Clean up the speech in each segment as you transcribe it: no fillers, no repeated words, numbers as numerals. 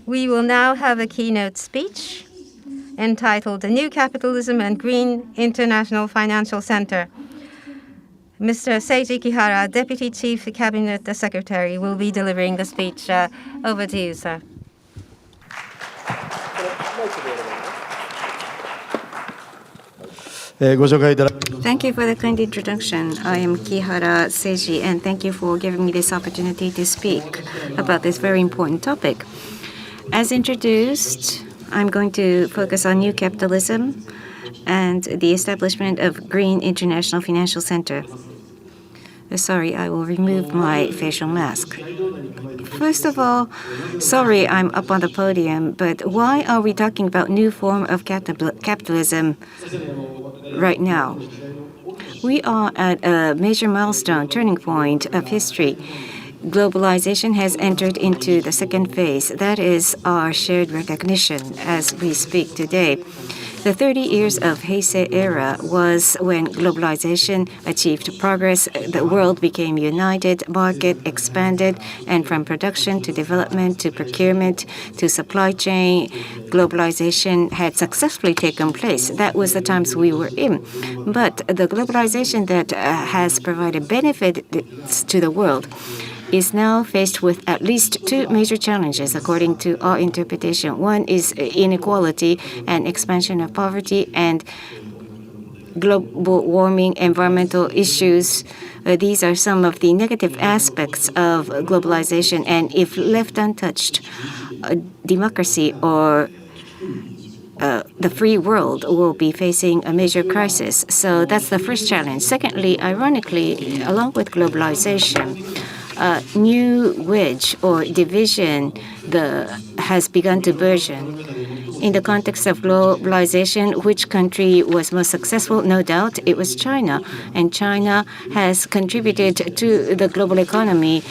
We will now have a keynote speech entitled "The New Capitalism and Green International Financial Center." Mr. SEIJI KIHARA, Deputy Chief Cabinet Secretary, will be delivering the speech. Over to you, sir. Thank you for the kind introduction. I am KIHARA SEIJI, and thank you for giving me this opportunity to speak about this very important topic. As introduced, I'm going to focus on new capitalism and the establishment of Green International Financial Center. Sorry, I will remove my facial mask. First of all, sorry I'm up on the podium, but why are we talking about new form of capitalism right now? We are at a major milestone, turning point of history. Globalization has entered into the second phase. That is our shared recognition as we speak today. The 30 years of Heisei era was when globalization achieved progress. The world became united, market expanded, and from production to development to procurement to supply chain, globalization had successfully taken place. That was the times we were in. But the globalization that has provided benefits to the world is now faced with at least two major challenges, according to our interpretation. One is inequality and expansion of poverty and global warming, environmental issues. These are some of the negative aspects of globalization, and if left untouched, democracy or the free world will be facing a major crisis. So that's the first challenge. Secondly, ironically, along with globalization, a new wedge or division has begun to burgeon. In the context of globalization, which country was most successful? No doubt it was China. And China has contributed to the global economy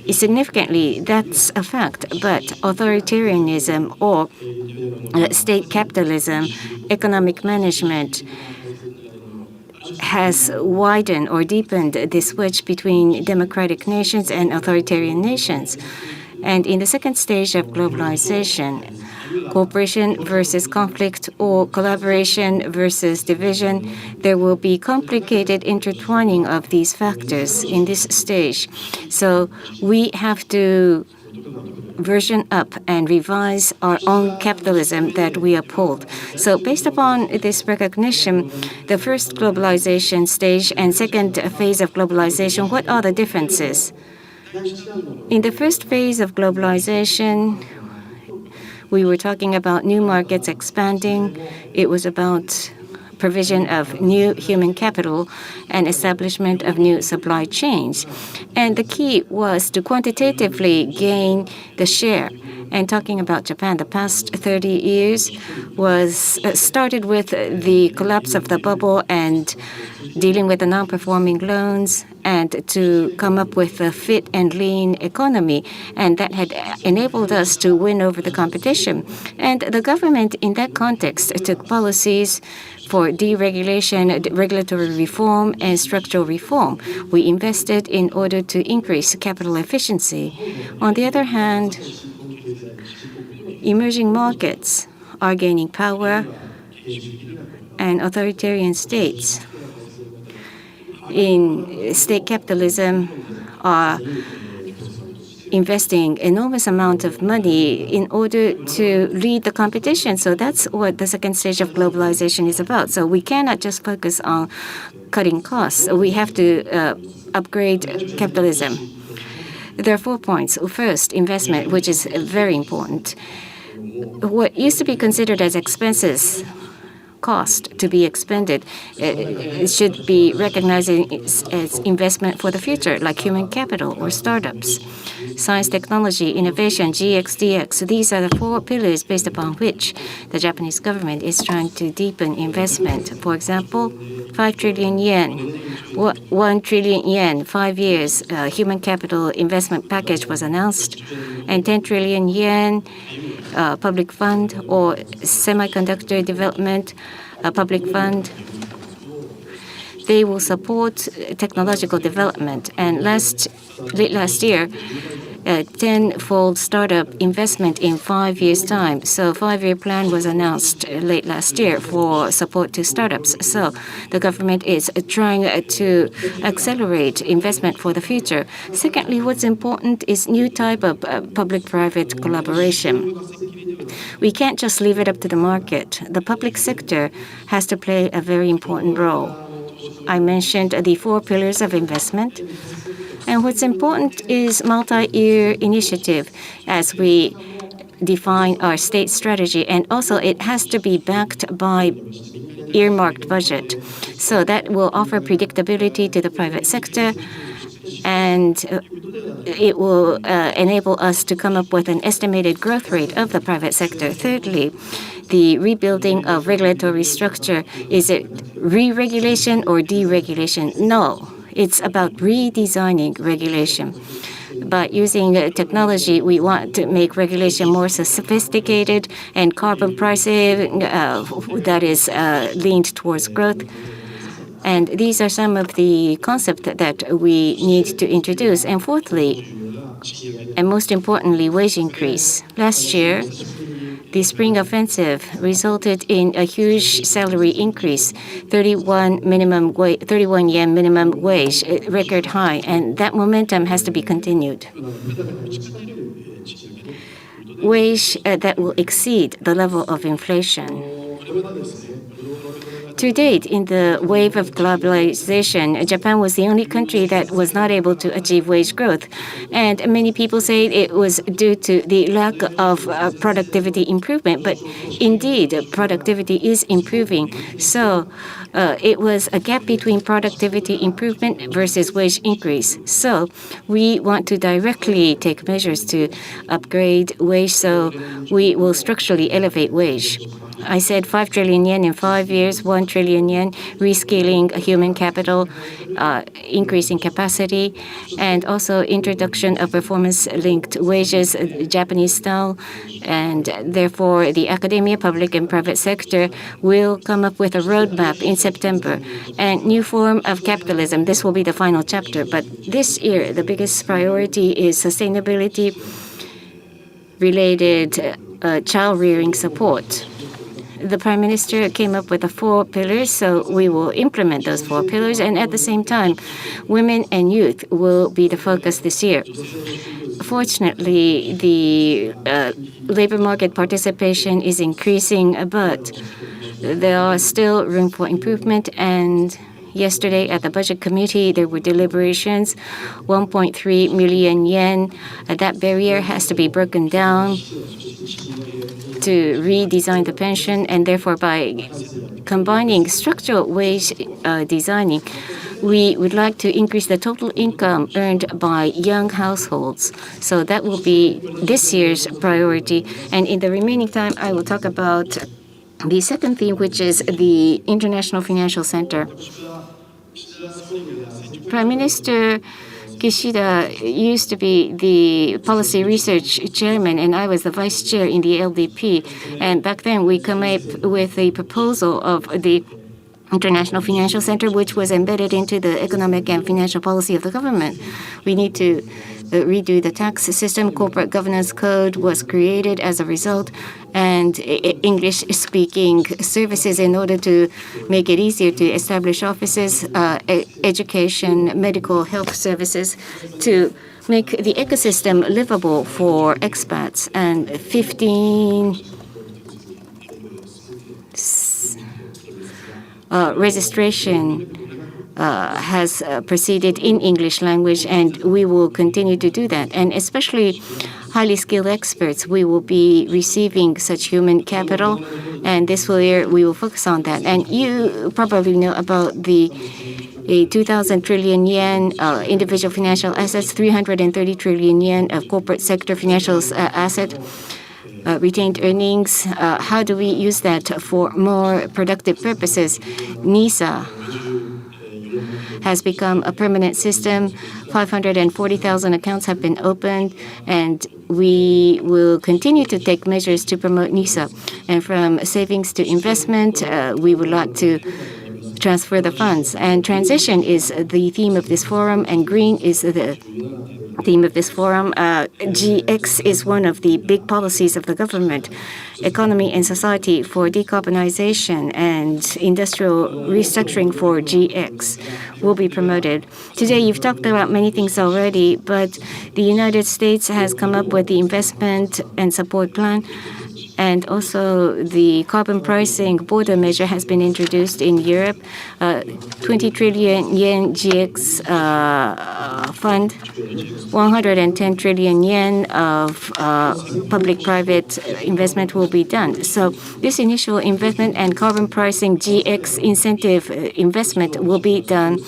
significantly. That's a fact. But authoritarianism or state capitalism, economic management, has widened or deepened this wedge between democratic nations and authoritarian nations. And in the second stage of globalization, cooperation versus conflict or collaboration versus division, there will be complicated intertwining of these factors in this stage. So we have to version up and revise our own capitalism that we uphold. So based upon this recognition, the first globalization stage and second phase of globalization, what are the differences? In the first phase of globalization, we were talking about new markets expanding. It was about provision of new human capital and establishment of new supply chains. And the key was to quantitatively gain the share. And talking about Japan, the past 30 years was started with the collapse of the bubble and dealing with the non-performing loans and to come up with a fit and lean economy. And that had enabled us to win over the competition. And the government in that context took policies for deregulation, regulatory reform, and structural reform. We invested in order to increase capital efficiency. On the other hand, emerging markets are gaining power, and authoritarian states in state capitalism are investing enormous amount of money in order to lead the competition. So that's what the second stage of globalization is about. So we cannot just focus on cutting costs. We have to upgrade capitalism. There are 4 points. First, investment, which is very important. What used to be considered as expenses, cost to be expended, it should be recognized as investment for the future, like human capital or startups. Science, technology, innovation, GX, DX. These are the 4 pillars based upon which the Japanese government is trying to deepen investment. For example, 5 trillion yen, 1 trillion yen, 5 years human capital investment package was announced, and 10 trillion yen public fund or semiconductor development public fund. They will support technological development. And late last year, tenfold startup investment in 5 years' time. So 5-year plan was announced late last year for support to startups. So the government is trying to accelerate investment for the future. Secondly, what's important is new type of public-private collaboration. We can't just leave it up to the market. The public sector has to play a very important role. I mentioned the 4 pillars of investment. And what's important is multi-year initiative as we define our state strategy. And also it has to be backed by earmarked budget. So that will offer predictability to the private sector, and it will enable us to come up with an estimated growth rate of the private sector. Thirdly, the rebuilding of regulatory structure. Is it re-regulation or deregulation? No, it's about redesigning regulation. By using technology, we want to make regulation more sophisticated and carbon pricing that is leaned towards growth. And these are some of the concepts that we need to introduce. And fourthly, and most importantly, wage increase. Last year, the Spring Offensive resulted in a huge salary increase, 31 yen minimum wage, record high, and that momentum has to be continued. Wage that will exceed the level of inflation. To date, in the wave of globalization, Japan was the only country that was not able to achieve wage growth. And many people say it was due to the lack of productivity improvement. But indeed, productivity is improving. So it was a gap between productivity improvement versus wage increase. So we want to directly take measures to upgrade wage, so we will structurally elevate wage. I said 5 trillion yen in 5 years, 1 trillion yen, rescaling human capital, increasing capacity, and also introduction of performance-linked wages, Japanese style. And therefore, the academia, public and private sector will come up with a roadmap in September. And new form of capitalism, this will be the final chapter. But this year, the biggest priority is sustainability-related child-rearing support. The Prime Minister came up with the 4 pillars, so we will implement those 4 pillars. And at the same time, women and youth will be the focus this year. Fortunately, the labor market participation is increasing, but there are still room for improvement. And yesterday at the Budget Committee, there were deliberations, 1.3 million yen. That barrier has to be broken down to redesign the pension, and therefore by combining structural wage designing, we would like to increase the total income earned by young households. So that will be this year's priority. And in the remaining time, I will talk about the second theme, which is the International Financial Center. Prime Minister Kishida used to be the policy research chairman, and I was the vice chair in the LDP. And back then, we came up with a proposal of the International Financial Center, which was embedded into the economic and financial policy of the government. We need to redo the tax system. Corporate governance code was created as a result, and English-speaking services in order to make it easier to establish offices, education, medical health services, to make the ecosystem livable for expats. And 15 registration has proceeded in English language, and we will continue to do that. And especially highly skilled experts, we will be receiving such human capital, and this year we will focus on that. And you probably know about the 2,000 trillion yen individual financial assets, 330 trillion yen of corporate sector financial asset. Retained earnings, how do we use that for more productive purposes? NISA has become a permanent system. 540,000 accounts have been opened, and we will continue to take measures to promote NISA. And from savings to investment, we would like to transfer the funds. And transition is the theme of this forum, and green is the theme of this forum. GX is one of the big policies of the government. Economy and society for decarbonization and industrial restructuring for GX will be promoted. Today, you've talked about many things already, but the United States has come up with the investment and support plan. And also the carbon pricing border measure has been introduced in Europe. 20 trillion yen GX fund, 110 trillion yen of public-private investment will be done. So this initial investment and carbon pricing GX incentive investment will be done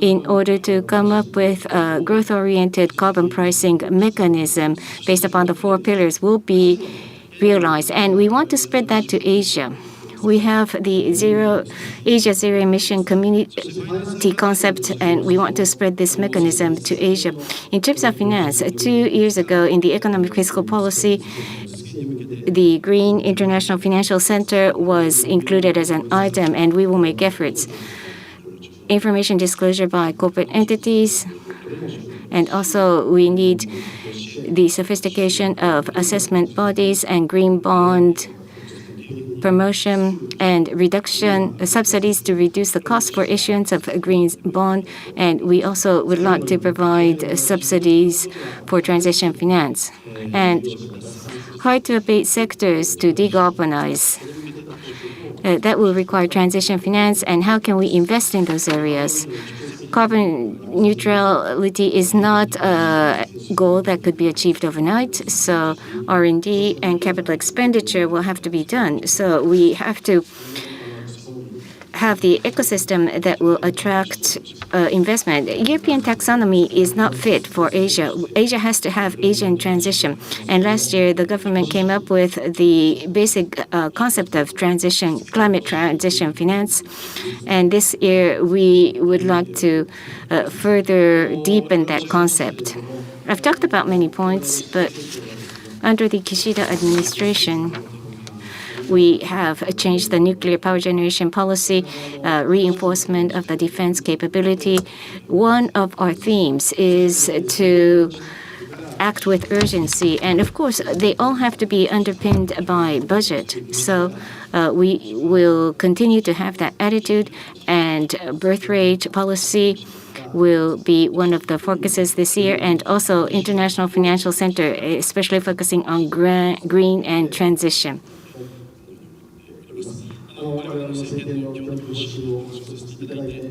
in order to come up with a growth-oriented carbon pricing mechanism based upon the 4 pillars will be realized. And we want to spread that to Asia. We have the Asia Zero Emission Community concept, and we want to spread this mechanism to Asia. In terms of finance, 2 years ago in the economic fiscal policy, the Green International Financial Center was included as an item, and we will make efforts. Information disclosure by corporate entities, and also we need the sophistication of assessment bodies and green bond promotion and reduction subsidies to reduce the cost for issuance of a green bond. And we also would like to provide subsidies for transition finance. And hard to abate sectors to decarbonize. That will require transition finance. And how can we invest in those areas? Carbon neutrality is not a goal that could be achieved overnight, so R&D and capital expenditure will have to be done. So we have to have the ecosystem that will attract investment. European taxonomy is not fit for Asia. Asia has to have Asian transition. And last year, the government came up with the basic concept of transition, climate transition finance. And this year, we would like to further deepen that concept. I've talked about many points, but under the Kishida administration, we have changed the nuclear power generation policy, reinforcement of the defense capability. One of our themes is to act with urgency. And of course, they all have to be underpinned by budget. So we will continue to have that attitude, and birth rate policy will be one of the focuses this year, and also International Financial Center, especially focusing on green and transition.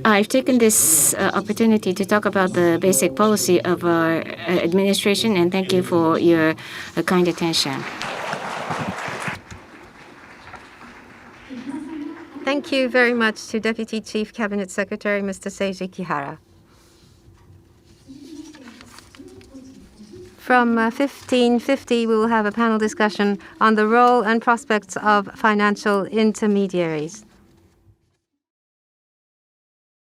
I've taken this opportunity to talk about the basic policy of our administration, and thank you for your kind attention. Thank you very much to Deputy Chief Cabinet Secretary, Mr. Seiji Kihara. From 15:50, we will have a panel discussion on the role and prospects of financial intermediaries.